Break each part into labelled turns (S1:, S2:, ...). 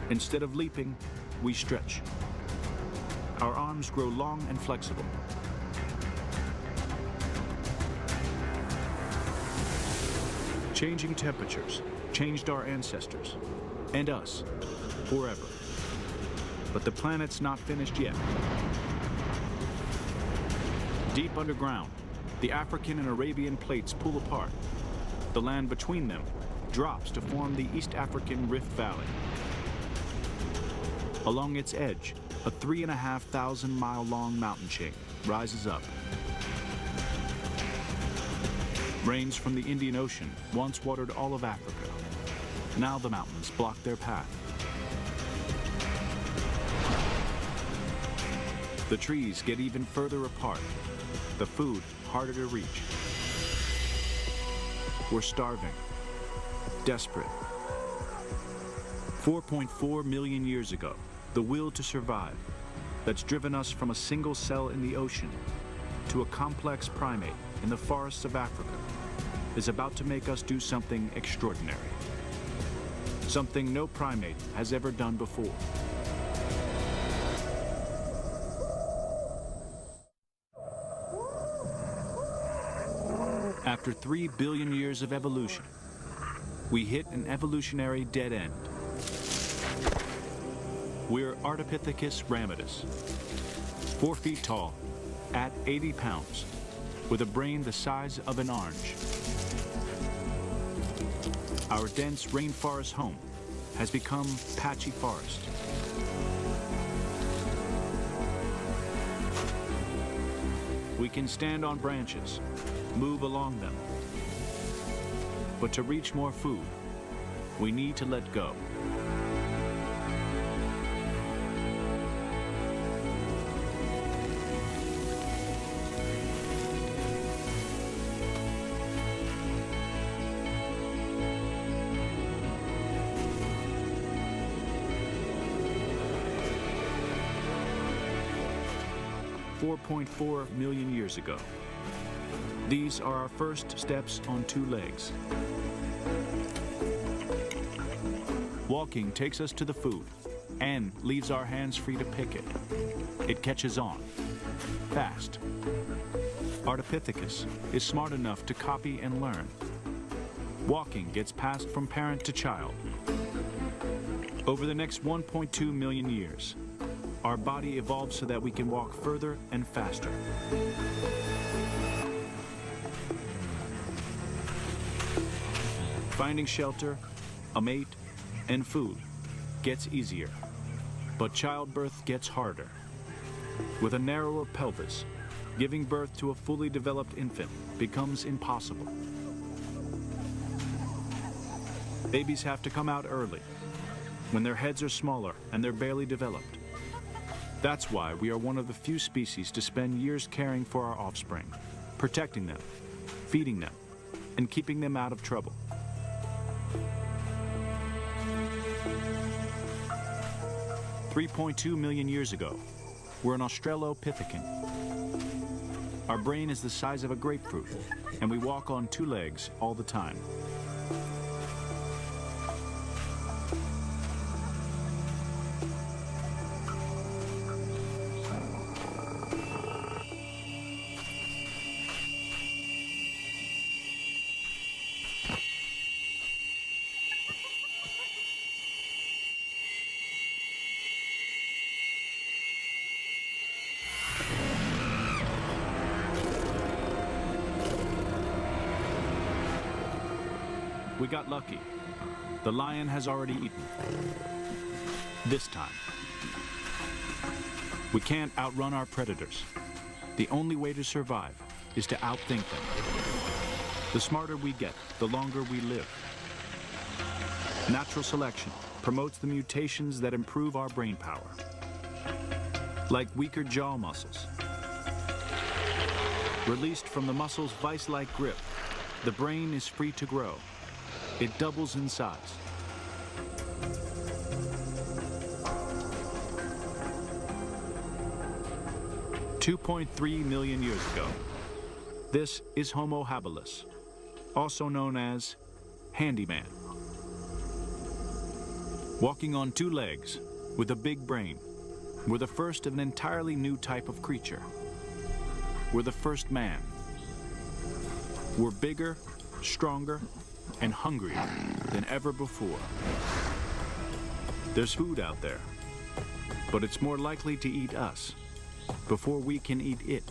S1: Instead of leaping, we stretch. Our arms grow long and flexible. Changing temperatures changed our ancestors, and us, forever. But the planet's not finished yet. Deep underground, the African and Arabian plates pull apart. The land between them drops to form the East African Rift Valley. Along its edge, a 3,500-mile-long mountain chain rises up. Rains from the Indian Ocean once watered all of Africa. Now the mountains block their path. The trees get even further apart, the food harder to reach. We're starving, desperate. 4.4 million years ago, the will to survive that's driven us from a single cell in the ocean to a complex primate in the forests of Africa is about to make us do something extraordinary. Something no primate has ever done before. After 3 billion years of evolution, we hit an evolutionary dead end. We're Ardipithecus ramidus, 4 feet tall, at 80 pounds, with a brain the size of an orange. Our dense rainforest home has become patchy forest. We can stand on branches, move along them. But to reach more food, we need to let go. $4.4 million years ago. These are our first steps on 2 legs. Walking takes us to the food and leaves our hands free to pick it. It catches on, fast. Ardipithecus is smart enough to copy and learn. Walking gets passed from parent to child. Over the next 1.2 million years, our body evolves so that we can walk further and faster. Finding shelter, a mate, and food gets easier, but childbirth gets harder. With a narrower pelvis, giving birth to a fully developed infant becomes impossible. Babies have to come out early, when their heads are smaller and they're barely developed. That's why we are one of the few species to spend years caring for our offspring, protecting them, feeding them, and keeping them out of trouble. $3.2 million years ago, we're an Australopithecine. Our brain is the size of a grapefruit, and we walk on 2 legs all the time. We got lucky. The lion has already eaten. This time. We can't outrun our predators. The only way to survive is to outthink them. The smarter we get, the longer we live. Natural selection promotes the mutations that improve our brain power, like weaker jaw muscles. Released from the muscle's vice-like grip, the brain is free to grow. It doubles in size. $2.3 million years ago. This is Homo habilis, also known as handyman. Walking on two legs, with a big brain, we're the first of an entirely new type of creature. We're the first man. We're bigger, stronger, and hungrier than ever before. There's food out there, but it's more likely to eat us before we can eat it.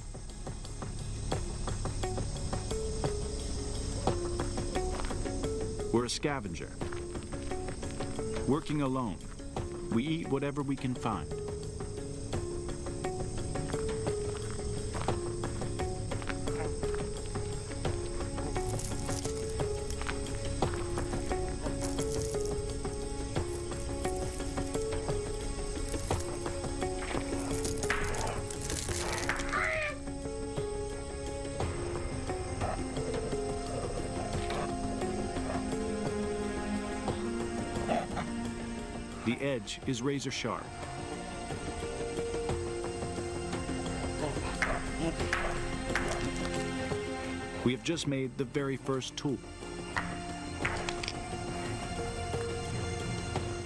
S1: We're a scavenger. Working alone, we eat whatever we can find. The edge is razor sharp. We have just made the very first tool.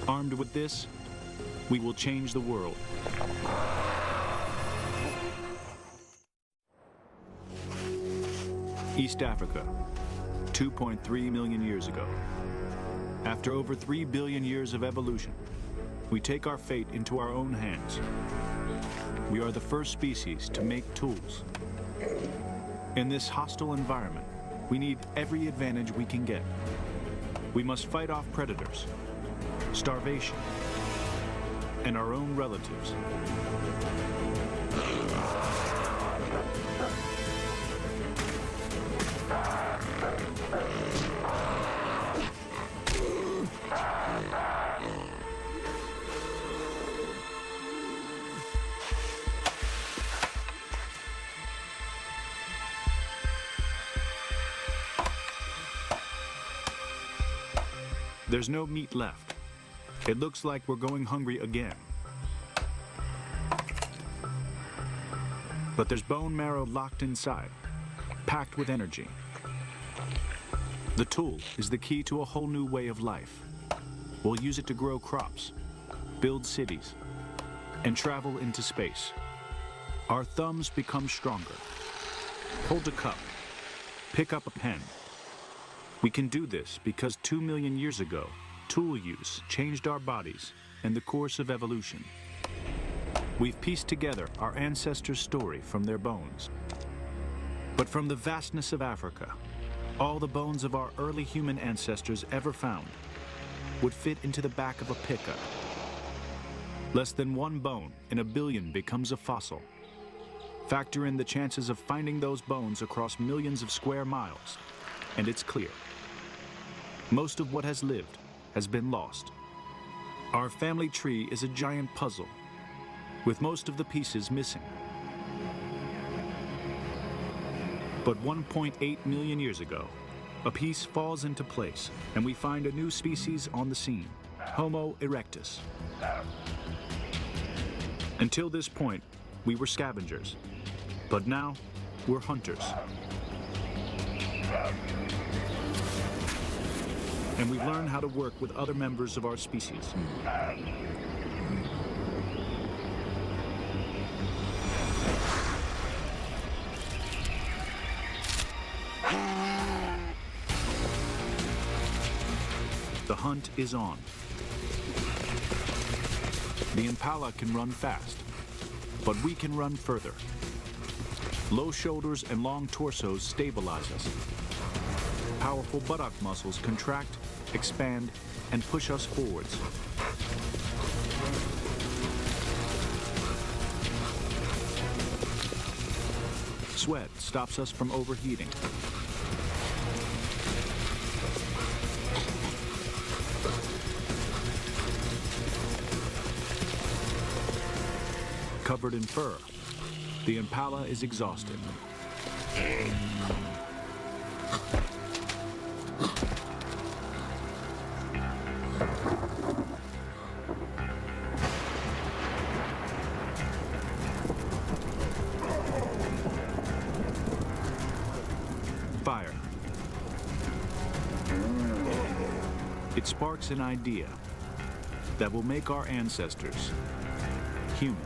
S1: Armed with this, we will change the world. East Africa, 2.3 million years ago. After over 3 billion years of evolution, we take our fate into our own hands. We are the first species to make tools. In this hostile environment, we need every advantage we can get. We must fight off predators, starvation, and our own relatives. There's no meat left. It looks like we're going hungry again. But there's bone marrow locked inside, packed with energy. The tool is the key to a whole new way of life. We'll use it to grow crops, build cities, and travel into space. Our thumbs become stronger. Hold a cup, pick up a pen. We can do this because 2 million years ago, tool use changed our bodies and the course of evolution. We've pieced together our ancestors' story from their bones. But from the vastness of Africa, all the bones of our early human ancestors ever found would fit into the back of a pickup. Less than one bone in a billion becomes a fossil. Factor in the chances of finding those bones across millions of square miles, and it's clear. Most of what has lived has been lost. Our family tree is a giant puzzle, with most of the pieces missing. But 1.8 million years ago, a piece falls into place, and we find a new species on the scene, Homo erectus. Until this point, we were scavengers, but now we're hunters. And we've learned how to work with other members of our species. The hunt is on. The impala can run fast, but we can run further. Low shoulders and long torsos stabilize us. Powerful buttock muscles contract, expand, and push us forwards. Sweat stops us from overheating. Covered in fur, the impala is exhausted. Fire. It sparks an idea. that will make our ancestors human.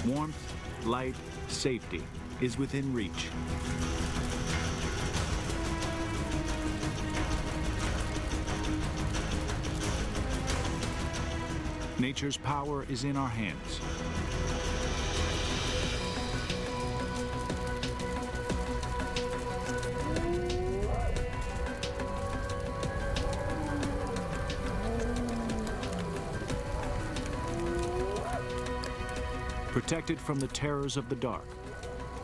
S1: Warmth, light, safety is within reach. Nature's power is in our hands. Protected from the terrors of the dark,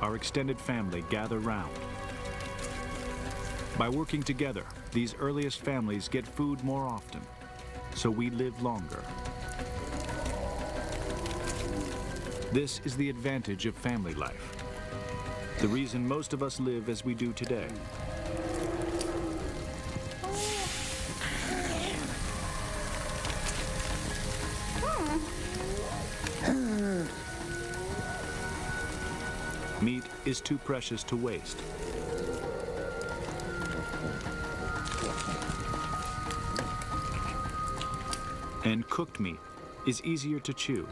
S1: our extended family gather round. By working together, these earliest families get food more often, so we live longer. This is the advantage of family life, the reason most of us live as we do today. Meat is too precious to waste. And cooked meat is easier to chew.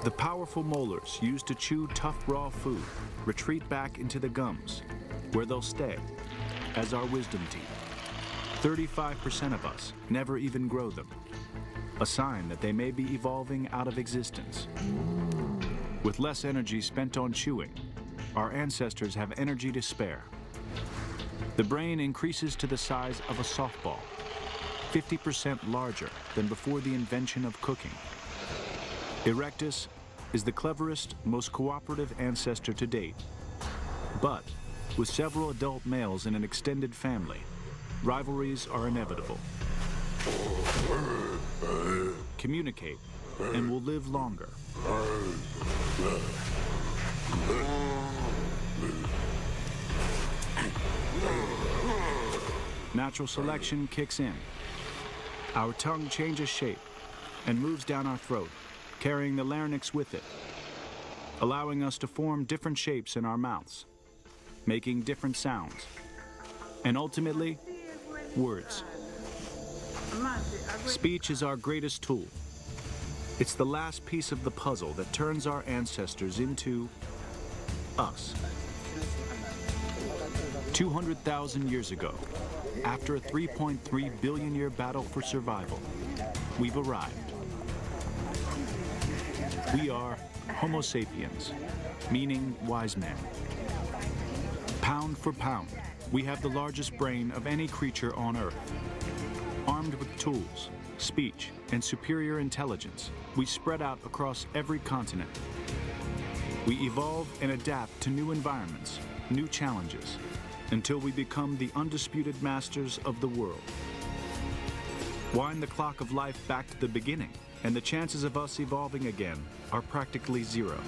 S1: The powerful molars used to chew tough raw food retreat back into the gums, where they'll stay as our wisdom teeth. 35% of us never even grow them, a sign that they may be evolving out of existence. With less energy spent on chewing, our ancestors have energy to spare. The brain increases to the size of a softball, 50% larger than before the invention of cooking. Erectus is the cleverest, most cooperative ancestor to date. But with several adult males in an extended family, rivalries are inevitable. Communicate, and we'll live longer. Natural selection kicks in. Our tongue changes shape and moves down our throat, carrying the larynx with it, allowing us to form different shapes in our mouths, making different sounds, and ultimately, words. Speech is our greatest tool. It's the last piece of the puzzle that turns our ancestors into us. 200,000 years ago, after a 3.3 billion year battle for survival, we've arrived. We are Homo sapiens, meaning wise man. Pound for pound, we have the largest brain of any creature on Earth. Armed with tools, speech, and superior intelligence, we spread out across every continent. We evolve and adapt to new environments, new challenges, until we become the undisputed masters of the world. Wind the clock of life back to the beginning, and the chances of us evolving again are practically zero.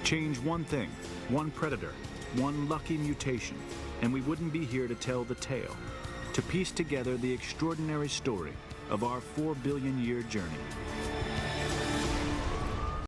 S1: Change one thing, one predator, one lucky mutation, and we wouldn't be here to tell the tale, to piece together the extraordinary story of our 4 billion year journey.